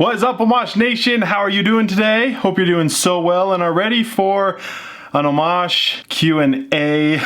What is up, Omash Nation? How are you doing today? Hope you're doing so well and are ready for an Omash Q&A.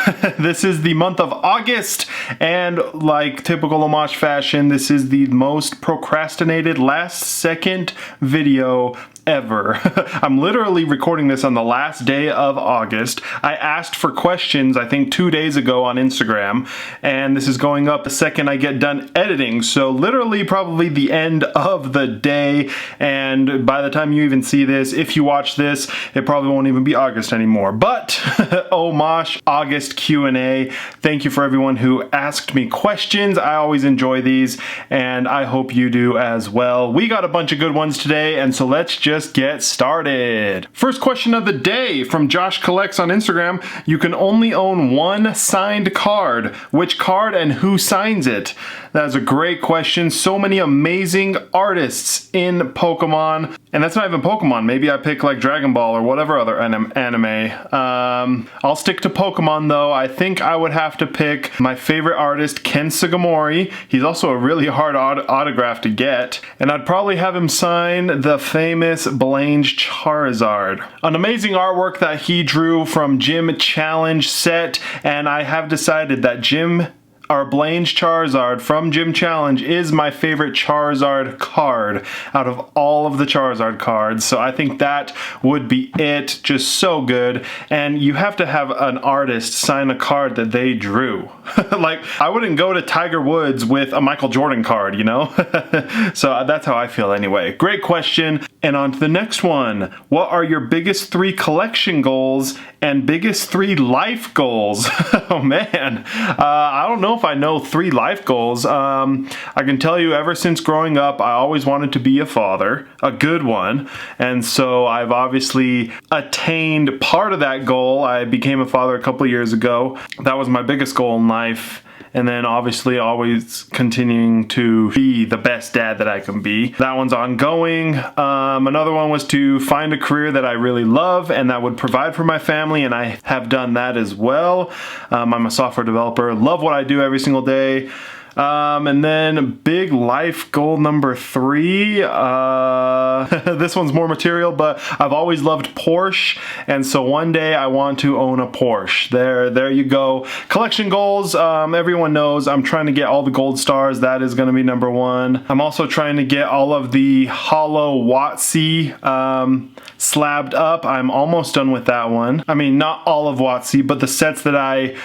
This is the month of August, and like typical Omash fashion, this is the most procrastinated last-second video ever. I'm literally recording this on the last day of August. I asked for questions, I think 2 days ago on Instagram, and this is going up the second I get done editing. So literally probably the end of the day, and by the time you even see this, if you watch this, it probably won't even be August anymore. But Omash August Q&A. Thank you for everyone who asked me questions. I always enjoy these, and I hope you do as well. We got a bunch of good ones today, and so let's just get started. First question of the day from Josh Collects on Instagram. You can only own one signed card. Which card and who signs it? That is a great question. So many amazing artists in Pokemon. And that's not even Pokemon. Maybe I pick like Dragon Ball or whatever other anime. I'll stick to Pokemon though. I think I would have to pick my favorite artist, Ken Sugimori. He's also a really hard autograph to get. And I'd probably have him sign the famous Blange Charizard. An amazing artwork that he drew from Gym Challenge set. And I have decided that Blange Charizard from Gym Challenge is my favorite Charizard card out of all of the Charizard cards. So I think that would be it. Just so good. And you have to have an artist sign a card that they drew. Like, I wouldn't go to Tiger Woods with a Michael Jordan card, you know? So that's how I feel anyway. Great question. And on to the next one. What are your biggest 3 collection goals and biggest 3 life goals? Oh man, I don't know if I know 3 life goals. I can tell you ever since growing up, I always wanted to be a father, a good one. And so I've obviously attained part of that goal. I became a father a couple of years ago. That was my biggest goal in life. And then obviously always continuing to be the best dad that I can be. That one's ongoing. Another one was to find a career that I really love and that would provide for my family, and I have done that as well. I'm a software developer, love what I do every single day. And then big life goal number 3, this one's more material, but I've always loved Porsche, and so one day I want to own a Porsche. There you go. Collection goals, everyone knows I'm trying to get all the gold stars. That is going to be number 1. I'm also trying to get all of the hollow WotC slabbed up. I'm almost done with that one. I mean, not all of WotC, but the sets that I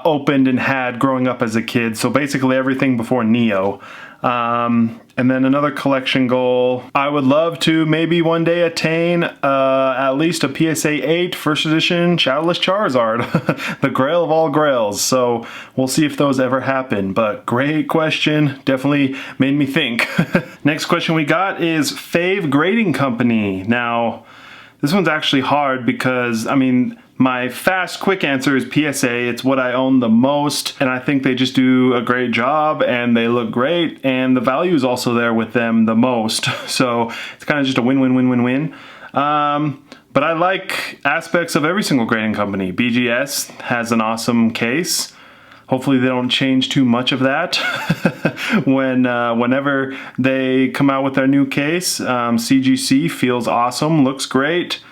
opened and had growing up as a kid. So basically everything before Neo. And then another collection goal. I would love to maybe one day attain at least a PSA 8 first edition Shadowless Charizard. The grail of all grails. So we'll see if those ever happen. But great question. Definitely made me think. Next question we got is fave grading company. Now, this one's actually hard because, I mean, my fast, quick answer is PSA. It's what I own the most, and I think they just do a great job, and they look great, and the value is also there with them the most. So it's kind of just a win-win-win-win-win. But I like aspects of every single grading company. BGS has an awesome case. Hopefully they don't change too much of that whenever they come out with their new case. CGC feels awesome, looks great.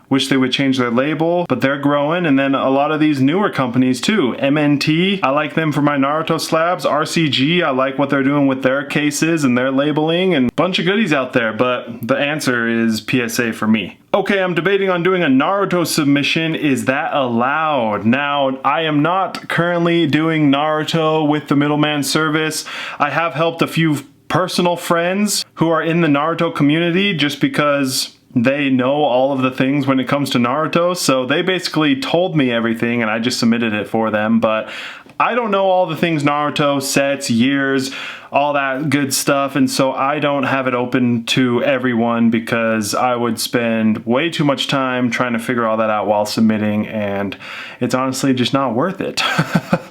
Wish they would change their label, but they're growing. And then a lot of these newer companies too. MNT, I like them for my Naruto slabs. RCG, I like what they're doing with their cases and their labeling, and a bunch of goodies out there, but the answer is PSA for me. Okay, I'm debating on doing a Naruto submission. Is that allowed? Now, I am not currently doing Naruto with the Middleman service. I have helped a few personal friends who are in the Naruto community just because they know all of the things when it comes to Naruto, so they basically told me everything and I just submitted it for them. But I don't know all the things Naruto, sets, years, all that good stuff, and so I don't have it open to everyone because I would spend way too much time trying to figure all that out while submitting, and it's honestly just not worth it.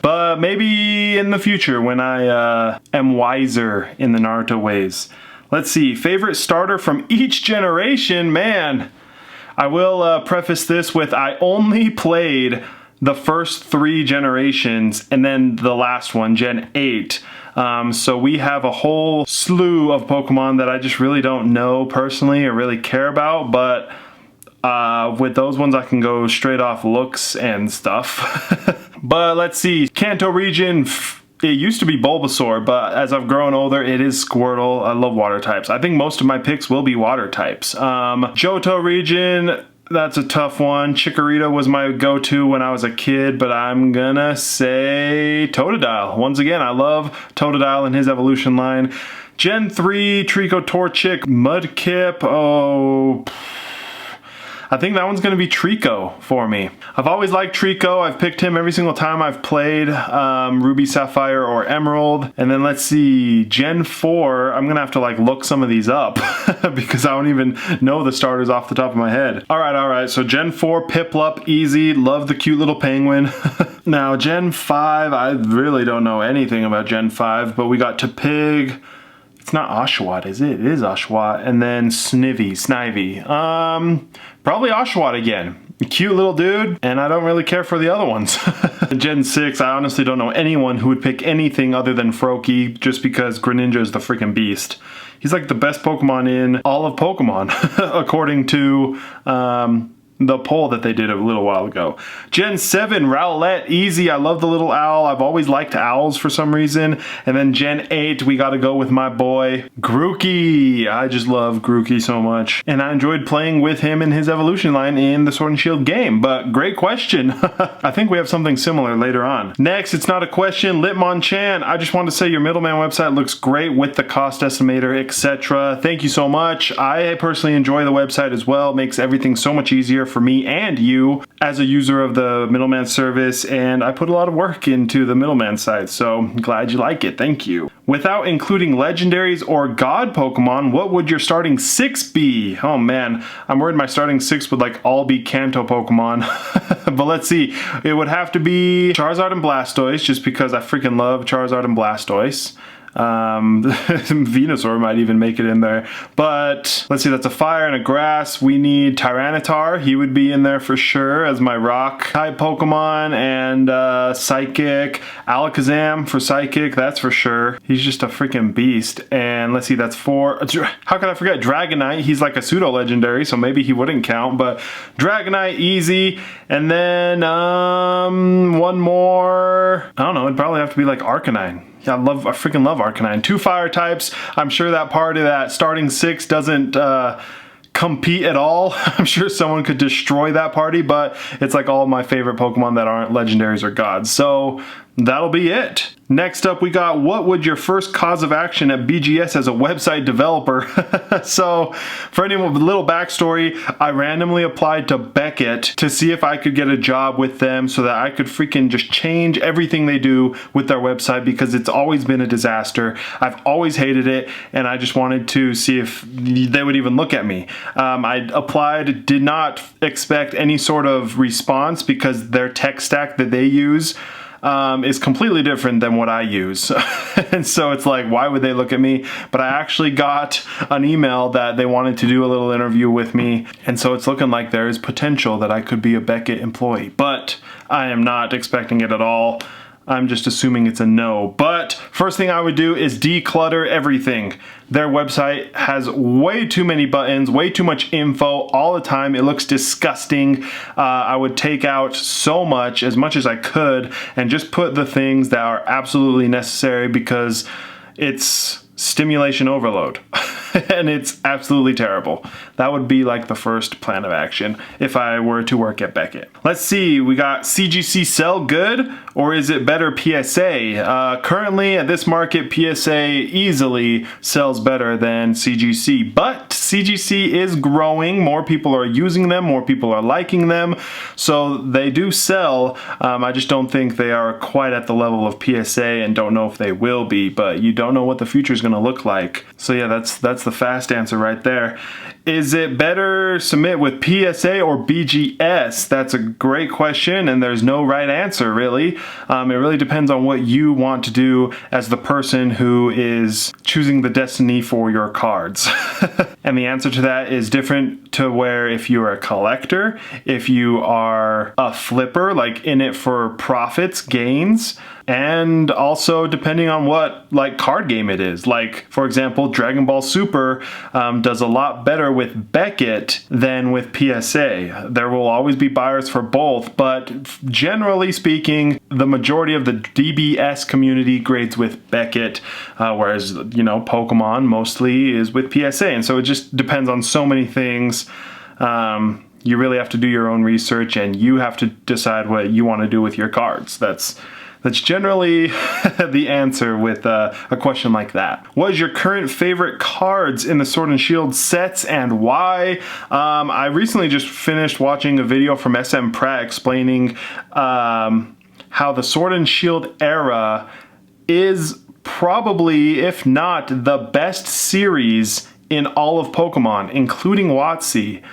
But maybe in the future when I am wiser in the Naruto ways. Let's see, favorite starter from each generation, man. I will preface this with I only played the first 3 generations and then the last one, Gen 8. So we have a whole slew of Pokemon that I just really don't know personally or really care about, but with those ones I can go straight off looks and stuff. But let's see, Kanto region, it used to be Bulbasaur, but as I've grown older, it is Squirtle. I love water types. I think most of my picks will be water types. Johto region, that's a tough one. Chikorita was my go-to when I was a kid, but I'm gonna say Totodile. Once again, I love Totodile and his evolution line. Gen 3, Trico Torchic, Mudkip, oh... I think that one's going to be Trico for me. I've always liked Trico. I've picked him every single time I've played Ruby, Sapphire, or Emerald. And then let's see, Gen 4, I'm going to have to like look some of these up because I don't even know the starters off the top of my head. All right. So Gen 4, Piplup, easy. Love the cute little penguin. Now Gen 5, I really don't know anything about Gen 5, but we got Tepig. It's not Oshawott, is it? It is Oshawott. And then Snivy. Probably Oshawott again. Cute little dude, and I don't really care for the other ones. Gen 6, I honestly don't know anyone who would pick anything other than Froakie just because Greninja is the freaking beast. He's like the best Pokemon in all of Pokemon, according to the poll that they did a little while ago. Gen 7, Rowlet, easy. I love the little owl. I've always liked owls for some reason. And then Gen 8, we got to go with my boy, Grookey. I just love Grookey so much. And I enjoyed playing with him in his evolution line in the Sword and Shield game. But great question. I think we have something similar later on. Next, it's not a question, Litmonchan. I just want to say your Middleman website looks great with the cost estimator, etc. Thank you so much. I personally enjoy the website as well. It makes everything so much easier for me and you as a user of the Middleman service, and I put a lot of work into the Middleman site, so glad you like it. Thank you. Without including legendaries or god Pokemon, what would your starting 6 be? Oh man, I'm worried my starting 6 would like all be Kanto Pokemon. But let's see. It would have to be Charizard and Blastoise, just because I freaking love Charizard and Blastoise. Venusaur might even make it in there, but let's see, that's a fire and a grass. We need Tyranitar. He would be in there for sure as my rock type Pokemon, and Psychic, Alakazam for Psychic, that's for sure. He's just a freaking beast. And let's see, that's 4. How could I forget Dragonite? He's like a pseudo legendary, so maybe he wouldn't count, but Dragonite, easy. And then one more, I don't know, it'd probably have to be like Arcanine. Yeah, I freaking love Arcanine. 2 fire types. I'm sure that part of that starting 6 doesn't compete at all. I'm sure someone could destroy that party, but it's like all my favorite Pokemon that aren't legendaries or gods. So that'll be it. Next up, we got, what would your first cause of action at BGS as a website developer? So for anyone with a little backstory, I randomly applied to Beckett to see if I could get a job with them so that I could freaking just change everything they do with their website, because it's always been a disaster. I've always hated it, and I just wanted to see if they would even look at me. I applied, did not expect any sort of response because their tech stack that they use is completely different than what I use. And so it's like, why would they look at me? But I actually got an email that they wanted to do a little interview with me, and so it's looking like there is potential that I could be a Beckett employee, but I am not expecting it at all. I'm just assuming it's a no. But first thing I would do is declutter everything. Their website has way too many buttons, way too much info all the time. It looks disgusting. I would take out so much, as much as I could, and just put the things that are absolutely necessary, because it's stimulation overload. And it's absolutely terrible. That would be like the first plan of action if I were to work at Beckett. Let's see, we got CGC sell good, or is it better PSA? Currently at this market, PSA easily sells better than CGC, but CGC is growing. More people are using them, more people are liking them, so they do sell. I just don't think they are quite at the level of PSA, and don't know if they will be, but you don't know what the future is going to look like. So yeah, that's the fast answer right there. Is it better submit with PSA or BGS? That's a great question, and there's no right answer really. It really depends on what you want to do as the person who is choosing the destiny for your cards. And the answer to that is different to where if you're a collector, if you are a flipper, like in it for profits, gains, and also depending on what like card game it is. Like for example, Dragon Ball Super does a lot better with Beckett than with PSA. There will always be buyers for both, but generally speaking, the majority of the DBS community grades with Beckett, whereas Pokemon mostly is with PSA, and so it just depends on so many things. You really have to do your own research, and you have to decide what you want to do with your cards. That's generally the answer with a question like that. What is your current favorite cards in the Sword and Shield sets and why? I recently just finished watching a video from SM Pratt explaining how the Sword and Shield era is probably, if not the best series in all of Pokemon, including WotC.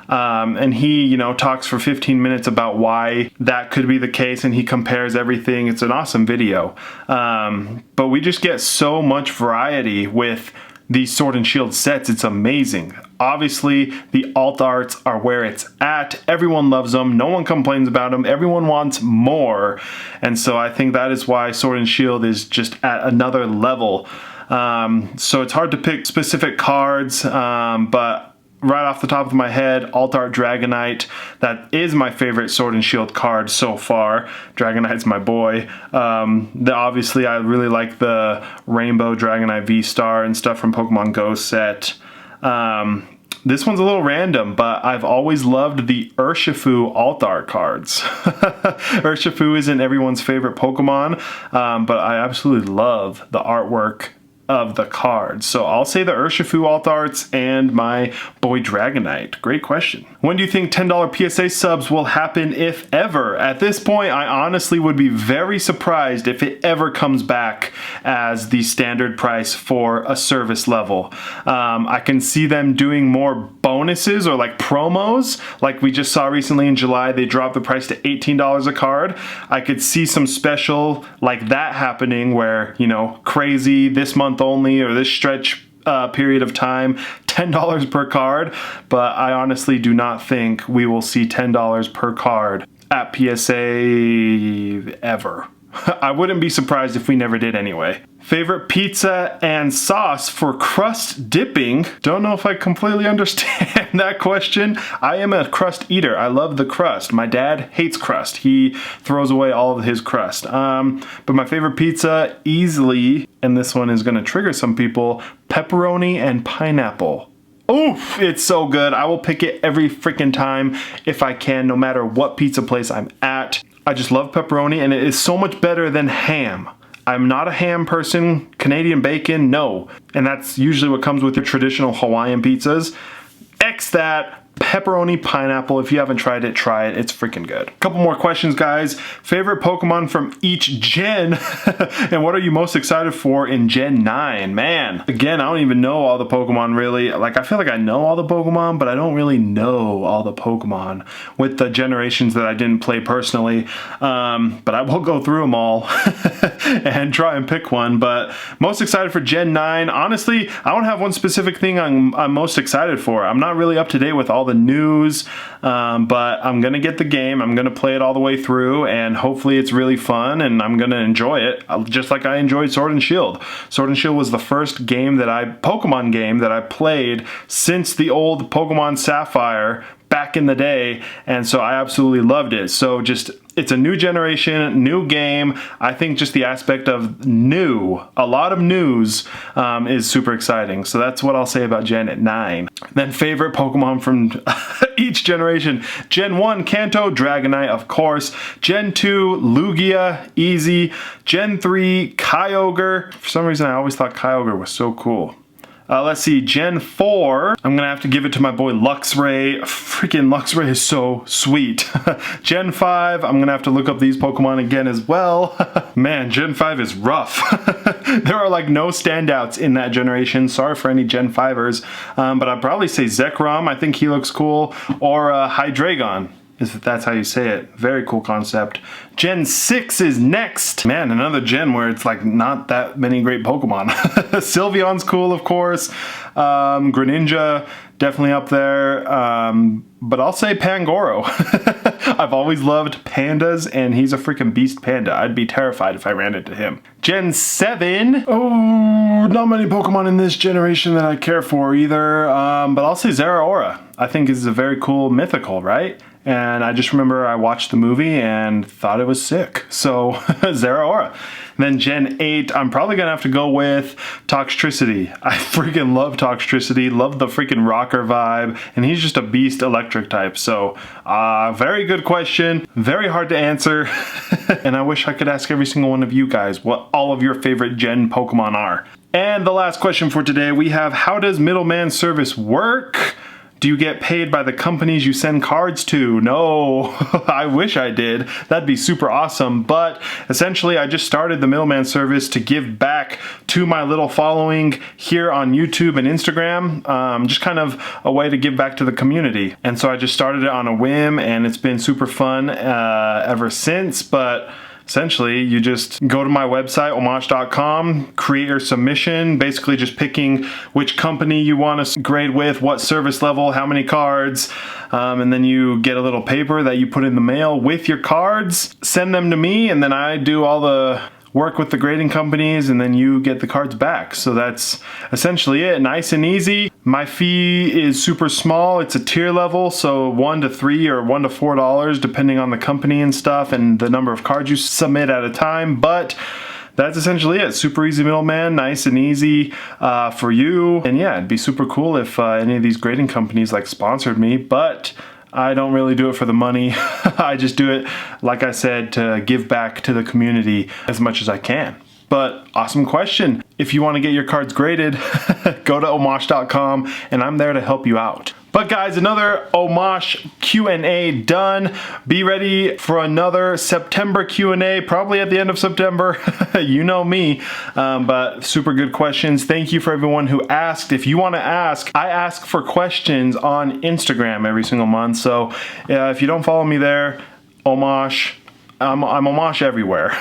And he, talks for 15 minutes about why that could be the case, and he compares everything. It's an awesome video. But we just get so much variety with these Sword and Shield sets. It's amazing. Obviously, the alt arts are where it's at. Everyone loves them. No one complains about them. Everyone wants more. And so I think that is why Sword and Shield is just at another level. So it's hard to pick specific cards, but right off the top of my head, Alt Art Dragonite, that is my favorite Sword and Shield card so far. Dragonite's my boy. Obviously, I really like the Rainbow Dragonite V-Star and stuff from Pokemon Go set. This one's a little random, but I've always loved the Urshifu Alt Art cards. Urshifu isn't everyone's favorite Pokemon, but I absolutely love the artwork of the cards. So I'll say the Urshifu alt arts and my boy Dragonite. Great question. When do you think $10 PSA subs will happen, if ever? At this point, I honestly would be very surprised if it ever comes back as the standard price for a service level. I can see them doing more bonuses or like promos, like we just saw recently in July. They dropped the price to $18 a card. I could see some special like that happening where, crazy this month only or this stretch period of time, $10 per card, but I honestly do not think we will see $10 per card at PSA ever. I wouldn't be surprised if we never did anyway. Favorite pizza and sauce for crust dipping? Don't know if I completely understand that question. I am a crust eater. I love the crust. My dad hates crust. He throws away all of his crust. But my favorite pizza, easily, and this one is gonna trigger some people, pepperoni and pineapple. Oof, it's so good. I will pick it every freaking time if I can, no matter what pizza place I'm at. I just love pepperoni, and it is so much better than ham. I'm not a ham person. Canadian bacon, no. And that's usually what comes with your traditional Hawaiian pizzas. X that. Pepperoni pineapple. If you haven't tried it, try it. It's freaking good. Couple more questions, guys. Favorite Pokemon from each gen, and what are you most excited for in Gen 9? Man, again, I don't even know all the Pokemon really. Like, I feel like I know all the Pokemon, but I don't really know all the Pokemon with the generations that I didn't play personally. But I will go through them all and try and pick one. But most excited for Gen 9. Honestly, I don't have one specific thing I'm most excited for. I'm not really up to date with all the news, but I'm gonna get the game. I'm gonna play it all the way through, and hopefully it's really fun and I'm gonna enjoy it just like I enjoyed Sword and Shield. Sword and Shield was the first Pokemon game that I played since the old Pokemon Sapphire back in the day, and so I absolutely loved it. So just, it's a new generation, new game. I think just the aspect of new, a lot of news, is super exciting. So that's what I'll say about Gen 9. Then favorite Pokemon from each generation. Gen 1, Kanto, Dragonite, of course. Gen 2, Lugia, easy. Gen 3, Kyogre. For some reason, I always thought Kyogre was so cool. Let's see, Gen 4, I'm gonna have to give it to my boy Luxray. Freaking Luxray is so sweet. Gen 5, I'm gonna have to look up these Pokemon again as well. Man, Gen 5 is rough. There are like no standouts in that generation. Sorry for any Gen 5ers, but I'd probably say Zekrom. I think he looks cool, or Hydreigon. if that's how you say it. Very cool concept. Gen 6 is next. Man, another gen where it's like not that many great Pokemon. Sylveon's cool, of course. Greninja, definitely up there. But I'll say Pangoro. I've always loved pandas, and he's a freaking beast panda. I'd be terrified if I ran into him. Gen 7. Oh, not many Pokemon in this generation that I care for either. But I'll say Zeraora. I think is a very cool mythical, right? And I just remember I watched the movie and thought it was sick. So, Zeraora. And then Gen 8, I'm probably going to have to go with Toxtricity. I freaking love Toxtricity, love the freaking rocker vibe, and he's just a beast electric type. So, very good question, very hard to answer, and I wish I could ask every single one of you guys what all of your favorite gen Pokemon are. And the last question for today, we have, how does middleman service work? Do you get paid by the companies you send cards to? No, I wish I did. That'd be super awesome. But essentially, I just started the middleman service to give back to my little following here on YouTube and Instagram. Just kind of a way to give back to the community. And so I just started it on a whim, and it's been super fun ever since. But essentially, you just go to my website, omaash.com, create your submission, basically just picking which company you want to grade with, what service level, how many cards, and then you get a little paper that you put in the mail with your cards, send them to me, and then I do all the work with the grading companies, and then you get the cards back. So that's essentially it. Nice and easy. My fee is super small. It's a tier level, so $1 to $3 or $1 to $4 depending on the company and stuff and the number of cards you submit at a time. But that's essentially it. Super easy middleman, nice and easy for you. And yeah, it'd be super cool if any of these grading companies like sponsored me, but I don't really do it for the money. I just do it, like I said, to give back to the community as much as I can. But awesome question. If you want to get your cards graded, go to omaash.com and I'm there to help you out. But guys, another Omaash Q&A done. Be ready for another September Q&A, probably at the end of September. You know me, but super good questions. Thank you for everyone who asked. If you want to ask, I ask for questions on Instagram every single month. So if you don't follow me there, Omaash, I'm Omaash everywhere.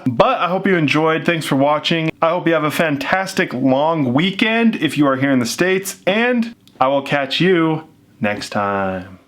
But I hope you enjoyed. Thanks for watching. I hope you have a fantastic long weekend if you are here in the States, and I will catch you next time.